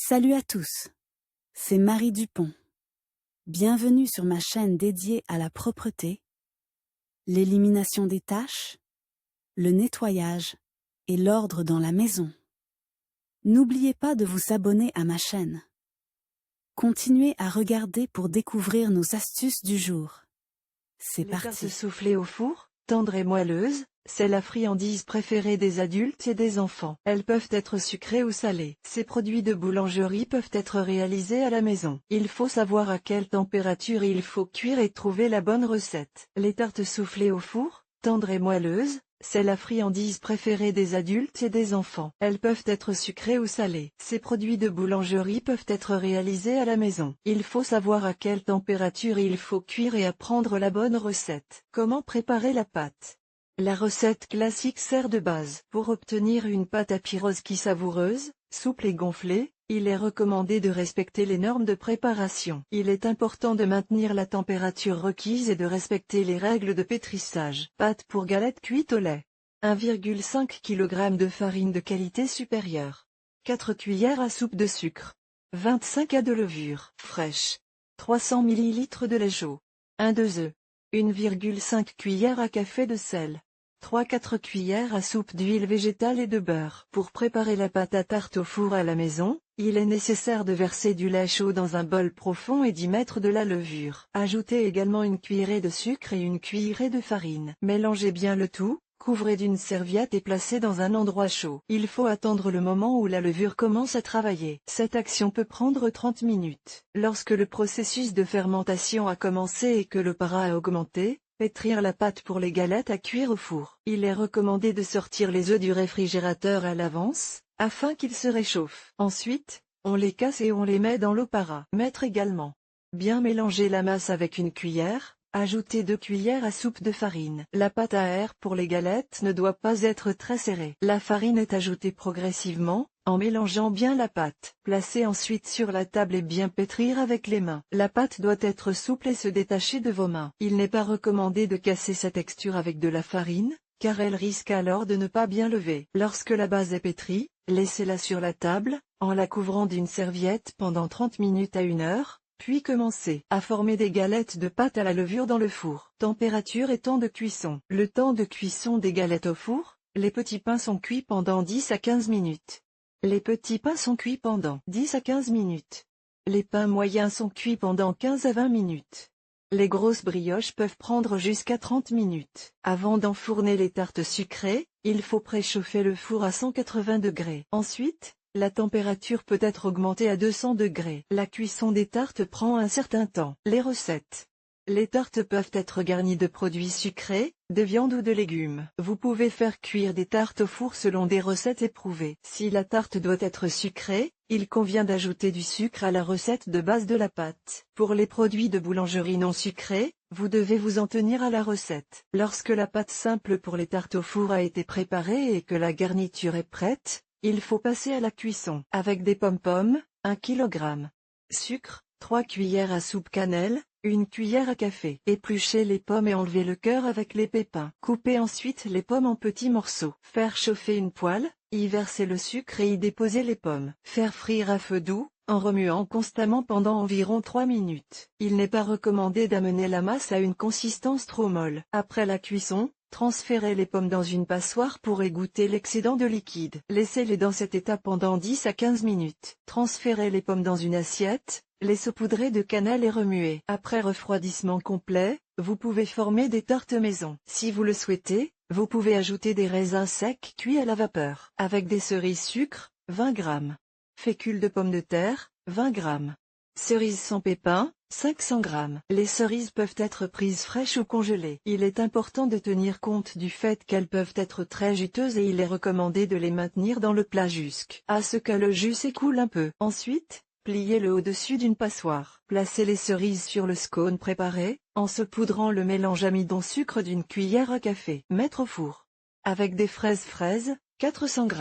Salut à tous, c'est Marie Dupont. Bienvenue sur ma chaîne dédiée à la propreté, l'élimination des taches, le nettoyage et l'ordre dans la maison. N'oubliez pas de vous abonner à ma chaîne. Continuez à regarder pour découvrir nos astuces du jour. C'est Les tartes parti. soufflées au four, tendres et moelleuses, c'est la friandise préférée des adultes et des enfants. Elles peuvent être sucrées ou salées. Ces produits de boulangerie peuvent être réalisés à la maison. Il faut savoir à quelle température il faut cuire et trouver la bonne recette. Les tartes soufflées au four, tendres et moelleuses, c'est la friandise préférée des adultes et des enfants. Elles peuvent être sucrées ou salées. Ces produits de boulangerie peuvent être réalisés à la maison. Il faut savoir à quelle température il faut cuire et apprendre la bonne recette. Comment préparer la pâte? La recette classique sert de base. Pour obtenir une pâte à pyroski savoureuse, souple et gonflée, il est recommandé de respecter les normes de préparation. Il est important de maintenir la température requise et de respecter les règles de pétrissage. Pâte pour galettes cuites au lait. 1,5 kg de farine de qualité supérieure. 4 cuillères à soupe de sucre. 25 à de levure fraîche. 300 ml de lait chaud. 1-2 œufs. 1,5 cuillère à café de sel. 3-4 cuillères à soupe d'huile végétale et de beurre. Pour préparer la pâte à tarte au four à la maison, il est nécessaire de verser du lait chaud dans un bol profond et d'y mettre de la levure. Ajoutez également une cuillerée de sucre et une cuillerée de farine. Mélangez bien le tout, couvrez d'une serviette et placez dans un endroit chaud. Il faut attendre le moment où la levure commence à travailler. Cette action peut prendre 30 minutes. Lorsque le processus de fermentation a commencé et que le para a augmenté, pétrir la pâte pour les galettes à cuire au four. Il est recommandé de sortir les œufs du réfrigérateur à l'avance, afin qu'ils se réchauffent. Ensuite, on les casse et on les met dans l'eau para. Mettre également. Bien mélanger la masse avec une cuillère, ajouter 2 cuillères à soupe de farine. La pâte à air pour les galettes ne doit pas être très serrée. La farine est ajoutée progressivement, en mélangeant bien la pâte. Placez ensuite sur la table et bien pétrir avec les mains. La pâte doit être souple et se détacher de vos mains. Il n'est pas recommandé de casser sa texture avec de la farine, car elle risque alors de ne pas bien lever. Lorsque la base est pétrie, laissez-la sur la table, en la couvrant d'une serviette pendant 30 minutes à 1 heure, puis commencez à former des galettes de pâte à la levure dans le four. Température et temps de cuisson. Le temps de cuisson des galettes au four, les petits pains sont cuits pendant 10 à 15 minutes. Les petits pains sont cuits pendant 10 à 15 minutes. Les pains moyens sont cuits pendant 15 à 20 minutes. Les grosses brioches peuvent prendre jusqu'à 30 minutes. Avant d'enfourner les tartes sucrées, il faut préchauffer le four à 180 degrés. Ensuite, la température peut être augmentée à 200 degrés. La cuisson des tartes prend un certain temps. Les recettes. Les tartes peuvent être garnies de produits sucrés, de viande ou de légumes. Vous pouvez faire cuire des tartes au four selon des recettes éprouvées. Si la tarte doit être sucrée, il convient d'ajouter du sucre à la recette de base de la pâte. Pour les produits de boulangerie non sucrés, vous devez vous en tenir à la recette. Lorsque la pâte simple pour les tartes au four a été préparée et que la garniture est prête, il faut passer à la cuisson. Avec des pommes-pommes, 1 kg. Sucre, 3 cuillères à soupe cannelle, 1 cuillère à café. Épluchez les pommes et enlevez le cœur avec les pépins. Coupez ensuite les pommes en petits morceaux. Faire chauffer une poêle, y verser le sucre et y déposer les pommes. Faire frire à feu doux, en remuant constamment pendant environ 3 minutes. Il n'est pas recommandé d'amener la masse à une consistance trop molle. Après la cuisson, transférez les pommes dans une passoire pour égoutter l'excédent de liquide. Laissez-les dans cet état pendant 10 à 15 minutes. Transférez les pommes dans une assiette, les saupoudrer de cannelle et remuer. Après refroidissement complet, vous pouvez former des tartes maison. Si vous le souhaitez, vous pouvez ajouter des raisins secs cuits à la vapeur. Avec des cerises sucre, 20 g. Fécule de pommes de terre, 20 g. Cerises sans pépins, 500 g. Les cerises peuvent être prises fraîches ou congelées. Il est important de tenir compte du fait qu'elles peuvent être très juteuses et il est recommandé de les maintenir dans le plat jusqu'à ce que le jus s'écoule un peu. Ensuite, pliez le au-dessus d'une passoire. Placez les cerises sur le scone préparé, en saupoudrant le mélange amidon-sucre d'une cuillère à café. Mettre au four. Avec des fraises, 400 g.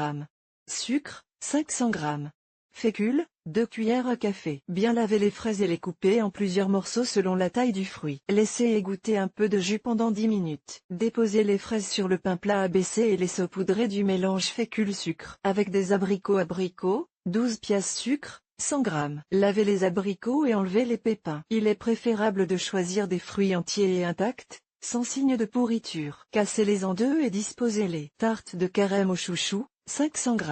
Sucre, 500 g. Fécule, 2 cuillères à café. Bien laver les fraises et les couper en plusieurs morceaux selon la taille du fruit. Laissez égoutter un peu de jus pendant 10 minutes. Déposez les fraises sur le pain plat abaissé et les saupoudrer du mélange fécule-sucre. Avec des abricots, 12 piastres sucre, 100 g. Lavez les abricots et enlevez les pépins. Il est préférable de choisir des fruits entiers et intacts, sans signe de pourriture. Cassez-les en deux et disposez-les. Tarte de carême au chouchou, 500 g.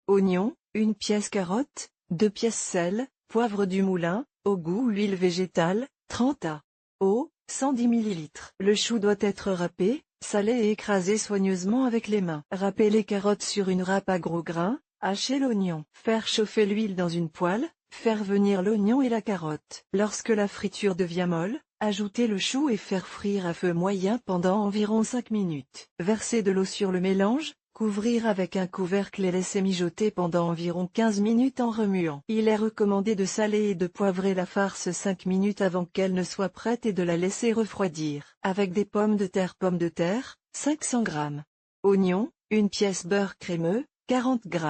Oignons, 1 pièce carotte, 2 pièces sel, poivre du moulin, au goût huile végétale, 30 a. Eau, 110 ml. Le chou doit être râpé, salé et écrasé soigneusement avec les mains. Râpez les carottes sur une râpe à gros grains, hachez l'oignon. Faire chauffer l'huile dans une poêle, faire venir l'oignon et la carotte. Lorsque la friture devient molle, ajoutez le chou et faire frire à feu moyen pendant environ 5 minutes. Versez de l'eau sur le mélange, couvrir avec un couvercle et laisser mijoter pendant environ 15 minutes en remuant. Il est recommandé de saler et de poivrer la farce 5 minutes avant qu'elle ne soit prête et de la laisser refroidir. Avec des pommes de terre, 500 g. Oignons, 1 pièce beurre crémeux, 40 g.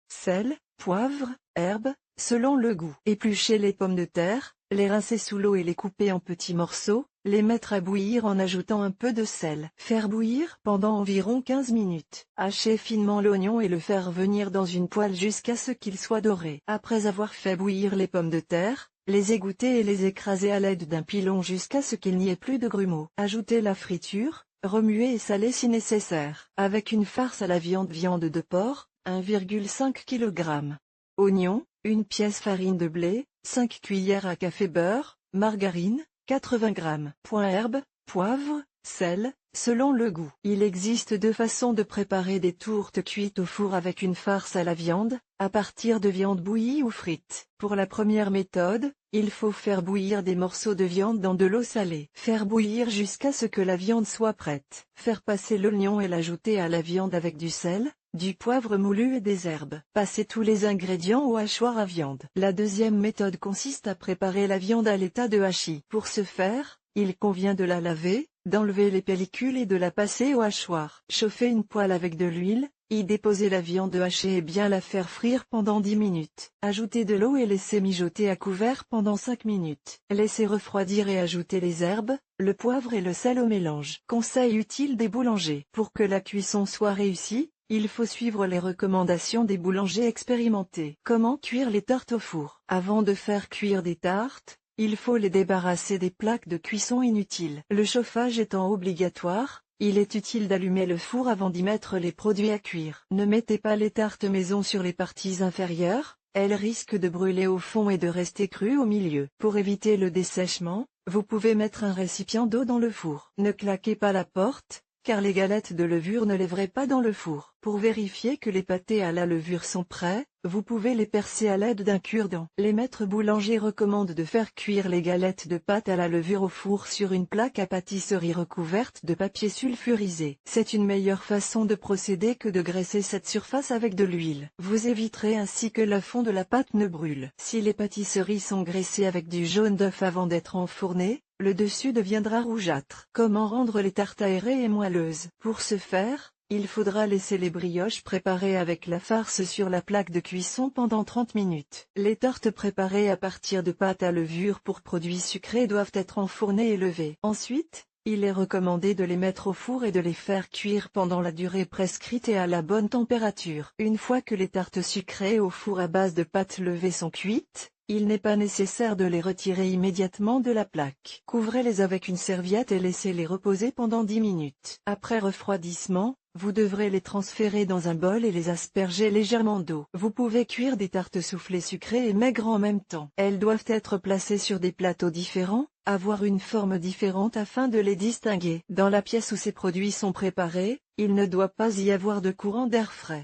Sel, poivre, herbes, selon le goût. Épluchez les pommes de terre, les rincer sous l'eau et les couper en petits morceaux, les mettre à bouillir en ajoutant un peu de sel. Faire bouillir pendant environ 15 minutes. Hacher finement l'oignon et le faire venir dans une poêle jusqu'à ce qu'il soit doré. Après avoir fait bouillir les pommes de terre, les égoutter et les écraser à l'aide d'un pilon jusqu'à ce qu'il n'y ait plus de grumeaux. Ajoutez la friture, remuer et saler si nécessaire. Avec une farce à la viande de porc, 1,5 kg. Oignons, 1 pièce farine de blé, 5 cuillères à café beurre, margarine, 80 g. Herbes, poivre, sel, selon le goût. Il existe 2 façons de préparer des tourtes cuites au four avec une farce à la viande, à partir de viande bouillie ou frite. Pour la première méthode, il faut faire bouillir des morceaux de viande dans de l'eau salée. Faire bouillir jusqu'à ce que la viande soit prête. Faire passer l'oignon et l'ajouter à la viande avec du sel, du poivre moulu et des herbes. Passez tous les ingrédients au hachoir à viande. La deuxième méthode consiste à préparer la viande à l'état de hachis. Pour ce faire, il convient de la laver, d'enlever les pellicules et de la passer au hachoir. Chauffez une poêle avec de l'huile, y déposer la viande hachée et bien la faire frire pendant 10 minutes. Ajoutez de l'eau et laissez mijoter à couvert pendant 5 minutes. Laissez refroidir et ajoutez les herbes, le poivre et le sel au mélange. Conseil utile des boulangers. Pour que la cuisson soit réussie, il faut suivre les recommandations des boulangers expérimentés. Comment cuire les tartes au four? Avant de faire cuire des tartes, il faut les débarrasser des plaques de cuisson inutiles. Le chauffage étant obligatoire, il est utile d'allumer le four avant d'y mettre les produits à cuire. Ne mettez pas les tartes maison sur les parties inférieures, elles risquent de brûler au fond et de rester crues au milieu. Pour éviter le dessèchement, vous pouvez mettre un récipient d'eau dans le four. Ne claquez pas la porte, car les galettes de levure ne lèveraient pas dans le four. Pour vérifier que les pâtés à la levure sont prêts, vous pouvez les percer à l'aide d'un cure-dent. Les maîtres boulangers recommandent de faire cuire les galettes de pâte à la levure au four sur une plaque à pâtisserie recouverte de papier sulfurisé. C'est une meilleure façon de procéder que de graisser cette surface avec de l'huile. Vous éviterez ainsi que le fond de la pâte ne brûle. Si les pâtisseries sont graissées avec du jaune d'œuf avant d'être enfournées, le dessus deviendra rougeâtre. Comment rendre les tartes aérées et moelleuses? Pour ce faire, il faudra laisser les brioches préparées avec la farce sur la plaque de cuisson pendant 30 minutes. Les tartes préparées à partir de pâte à levure pour produits sucrés doivent être enfournées et levées. Ensuite, il est recommandé de les mettre au four et de les faire cuire pendant la durée prescrite et à la bonne température. Une fois que les tartes sucrées au four à base de pâte levée sont cuites, il n'est pas nécessaire de les retirer immédiatement de la plaque. Couvrez-les avec une serviette et laissez-les reposer pendant 10 minutes. Après refroidissement, vous devrez les transférer dans un bol et les asperger légèrement d'eau. Vous pouvez cuire des tartes soufflées sucrées et maigres en même temps. Elles doivent être placées sur des plateaux différents, avoir une forme différente afin de les distinguer. Dans la pièce où ces produits sont préparés, il ne doit pas y avoir de courant d'air frais.